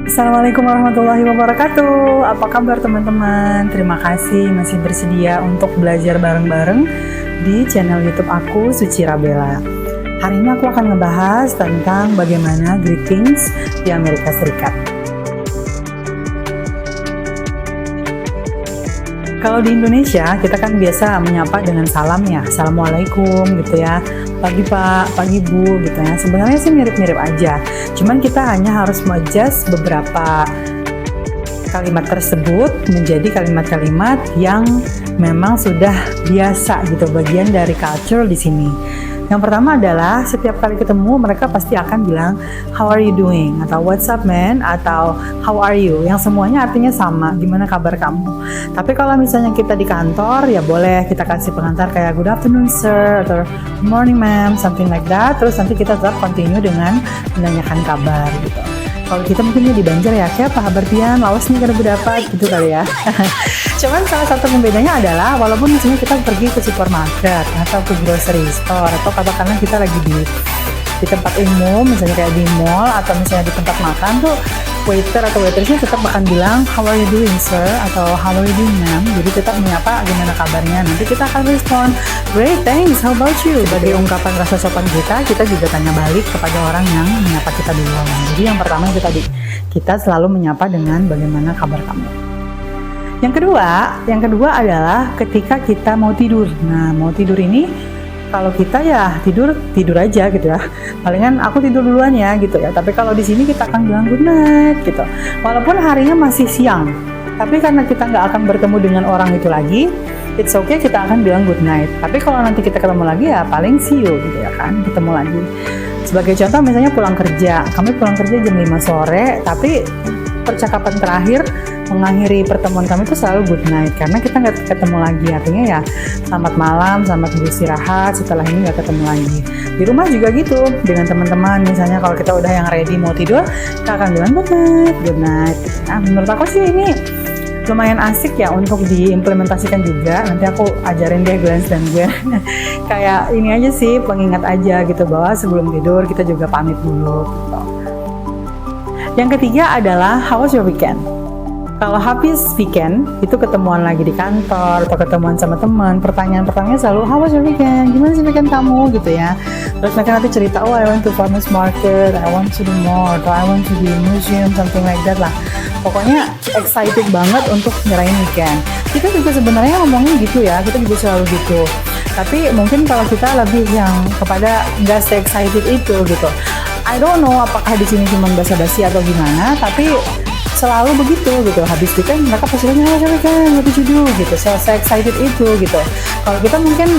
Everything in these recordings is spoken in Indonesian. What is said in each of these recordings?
Assalamualaikum warahmatullahi wabarakatuh. Apa kabar teman-teman? Terima kasih masih bersedia untuk belajar bareng-bareng di channel YouTube aku, Suci Rabela. Hari ini aku akan ngebahas tentang bagaimana greetings di Amerika Serikat. Kalau di Indonesia, kita kan biasa menyapa dengan salam ya, Assalamualaikum gitu ya, pagi Pak, pagi Bu gitu ya. Sebenarnya sih mirip-mirip aja, cuman kita hanya harus adjust beberapa kalimat tersebut menjadi kalimat-kalimat yang memang sudah biasa gitu, bagian dari culture di sini. Yang pertama adalah setiap kali ketemu mereka pasti akan bilang how are you doing, atau what's up man, atau how are you, yang semuanya artinya sama, gimana kabar kamu. Tapi kalau misalnya kita di kantor ya boleh kita kasih pengantar kayak good afternoon sir, atau good morning ma'am, something like that. Terus nanti kita tetap continue dengan menanyakan kabar gitu. Kalau kita mungkin di Banjar ya, kayak apa kabar pian, lawas nih kada berdapat gitu kali ya. Cuman salah satu pembedanya adalah walaupun misalnya kita pergi ke supermarket atau ke grocery store, atau katakanlah kita lagi di tempat umum, misalnya kayak di mall atau misalnya di tempat makan tuh, waiter atau waitressnya tetap akan bilang how are you doing sir, atau how are you doing ma'am. Jadi tetap menyapa gimana kabarnya. Nanti kita akan respon great thanks, how about you. Sebagai ungkapan rasa sopan kita juga tanya balik kepada orang yang menyapa kita duluan. Jadi yang pertama itu tadi, kita selalu menyapa dengan bagaimana kabar kamu. Yang kedua adalah ketika kita mau tidur. Nah, mau tidur ini kalau kita ya tidur aja gitu ya. Palingan aku tidur duluan ya gitu ya. Tapi kalau di sini kita akan bilang good night gitu. Walaupun harinya masih siang, tapi karena kita nggak akan bertemu dengan orang itu lagi, it's okay, kita akan bilang good night. Tapi kalau nanti kita ketemu lagi ya paling see you gitu ya kan, ketemu lagi. Sebagai contoh misalnya pulang kerja, kami pulang kerja jam 5 sore, tapi percakapan terakhir mengakhiri pertemuan kami itu selalu good night, karena kita nggak ketemu lagi, artinya ya selamat malam, selamat beristirahat, setelah ini nggak ketemu lagi. Di rumah juga gitu, dengan teman-teman misalnya kalau kita udah yang ready mau tidur, kita akan bilang good night. Nah, menurut aku sih ini lumayan asik ya untuk diimplementasikan juga. Nanti aku ajarin deh Glance dan gue kayak ini aja sih, pengingat aja gitu, bahwa sebelum tidur kita juga pamit dulu gitu. Yang ketiga adalah how was your weekend? Kalau habis weekend, itu ketemuan lagi di kantor atau ketemuan sama teman, pertanyaan-pertanyaannya selalu how was your weekend? Gimana sih weekend kamu gitu ya. Terus mereka nanti cerita, oh I went to farmers market, I want to do more, atau I want to the museum, something like that lah. Pokoknya excited banget untuk nyerahin weekend. Kita juga sebenarnya ngomongin gitu ya, kita juga selalu gitu. Tapi mungkin kalau kita lebih yang kepada nggak se-excited itu gitu. I don't know apakah di sini cuma basa-basi atau gimana, tapi selalu begitu gitu. Habis weekend mereka pasti nanya weekend, what did you do gitu. So excited itu gitu. Kalau kita mungkin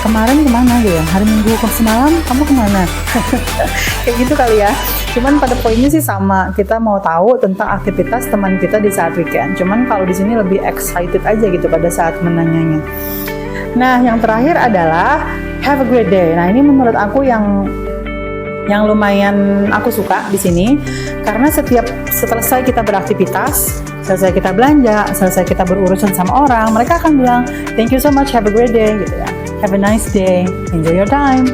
kemarin kemana gitu ya, hari Minggu semalam kamu kemana? Kayak gitu kali ya. Cuman pada poinnya sih sama, kita mau tahu tentang aktivitas teman kita di saat weekend. Cuman kalau di sini lebih excited aja gitu pada saat menanyanya. Nah, yang terakhir adalah have a great day. Nah, ini menurut aku yang lumayan aku suka di sini, karena selesai kita beraktivitas, selesai kita belanja, selesai kita berurusan sama orang, mereka akan bilang thank you so much, have a great day gitu ya, have a nice day, enjoy your time.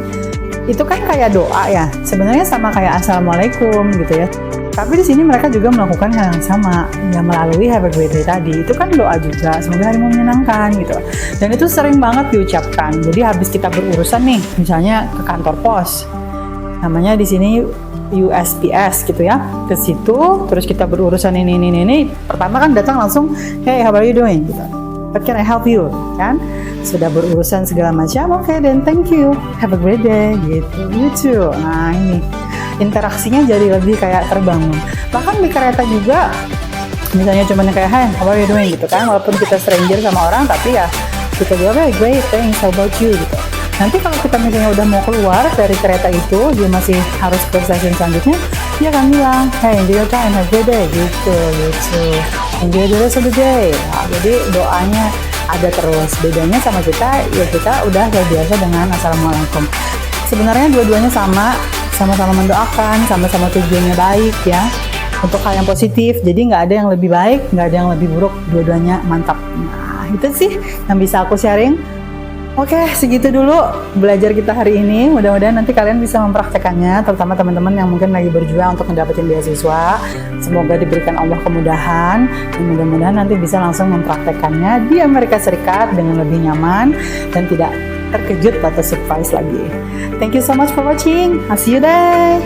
Itu kan kayak doa ya, sebenarnya sama kayak assalamualaikum gitu ya. Tapi di sini mereka juga melakukan hal yang sama, ya melalui have a great day tadi. Itu kan doa juga, semoga harimu menyenangkan gitu. Dan itu sering banget diucapkan. Jadi habis kita berurusan nih, misalnya ke kantor pos, namanya di sini USPS gitu ya, ke situ terus kita berurusan ini, pertama kan datang langsung hey how are you doing gitu, what can I help you kan, sudah berurusan segala macam, oke, then thank you, have a great day gitu, you too. Nah, ini interaksinya jadi lebih kayak terbangun. Bahkan di kereta juga misalnya cuman kayak hey how are you doing gitu kan, walaupun kita stranger sama orang, tapi ya kita jawab hey great thanks, how about you gitu. Nanti kalau kita misalnya udah mau keluar dari kereta itu, dia masih harus ke stasiun selanjutnya, dia akan bilang, hey enjoy your time, have a good day, gitu, enjoy the rest of the day. Nah, jadi doanya ada terus. Bedanya sama kita, ya kita udah terbiasa dengan assalamualaikum. Sebenarnya dua-duanya sama-sama mendoakan, sama-sama tujuannya baik ya, untuk hal yang positif. Jadi nggak ada yang lebih baik, nggak ada yang lebih buruk, dua-duanya mantap. Nah, itu sih yang bisa aku sharing. Oke, segitu dulu belajar kita hari ini. Mudah-mudahan nanti kalian bisa mempraktekannya, terutama teman-teman yang mungkin lagi berjuang untuk mendapatkan beasiswa. Semoga diberikan Allah kemudahan, dan mudah-mudahan nanti bisa langsung mempraktekannya di Amerika Serikat dengan lebih nyaman dan tidak terkejut atau surprise lagi. Thank you so much for watching. I'll see you there.